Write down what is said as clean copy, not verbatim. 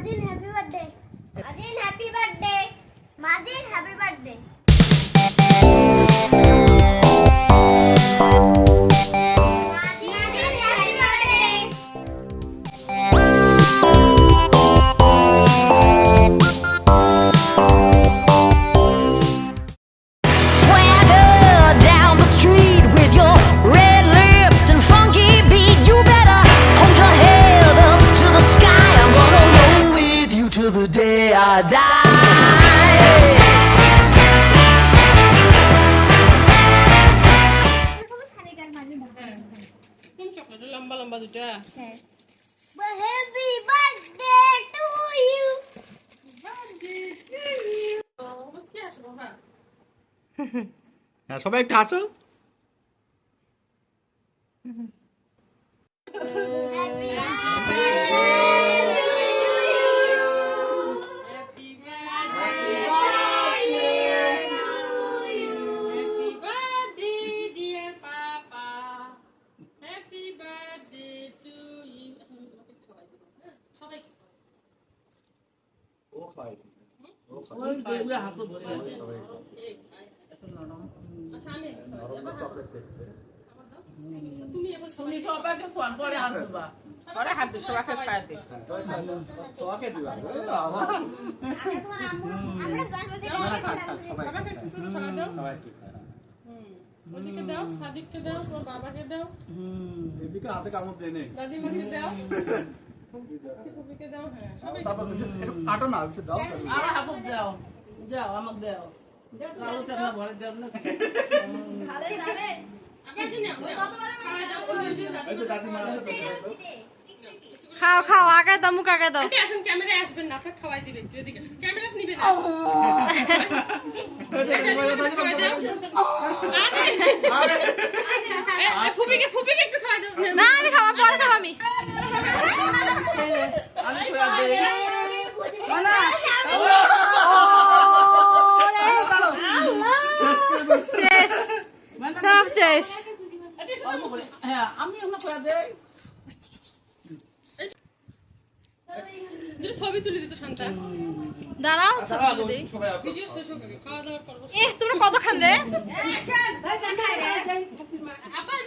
Majin, happy birthday. Majin, happy birthday. Majin, happy birthday. Majin, happy birthday. Swagger down the street with your red lips and funky beat. You better hold your head up to the sky. I'm gonna roll with you till the day I die. কোন chocolate লম্বা লম্বা দুটা Well, happy birthday to you. কি আসবো হ্যাঁ হ্যাঁ সবাই একটু হাসো Happy happy birthday dear papa happy birthday to you সবাই ও খাই আচ্ছা আমি চকলেট দেখতে তুমি এখন তুমি সবাইকে ফোন করে হাত দিবা করে হাত দিবা সবাইকে খাই দে তোমাকে দিবা আমার আমরা জন্মদিনে সবাই বাবাকে একটু খাওয়া দাও সবাই ঠিক হয় ওদিকে দাও সাদিককে দাও তোমার বাবাকে দাও এদিকে হাতে কামড় দেয় নেই দাদিমাকে দাও ফুপিকে দাও হ্যাঁ সবাই তারপর একটু কাটো না একটু দাও আর হাত দাও যাও আমাকে দাও কালো কেন ভরে দাও না আবার দিন খাওয়া দাও ওই এই যে দাদিমা আছে খাও খাও আগে দাও মুখ আগে দাও আন্টি আসুন ক্যামেরায় আসবেন না আপনার খাওয়াই দিবেন একটু এদিকে ক্যামেরা নিবেন না ফুপিকে ফুপিকে একটু খাওয়াই দাও না আমি খাওয়া পরে খাবো আমি আমি খোয়া দে শেষ করে বলছে শেষ সব শেষ হ্যাঁ আমি আমরা খোয়া দে ছবি তুলে দিত শান্তা দাঁড়াও সব দিই সবাই ভিডিও শেষ হোক আগে খাওয়া দাওয়ার পর এ তোমরা কত খান রে আবার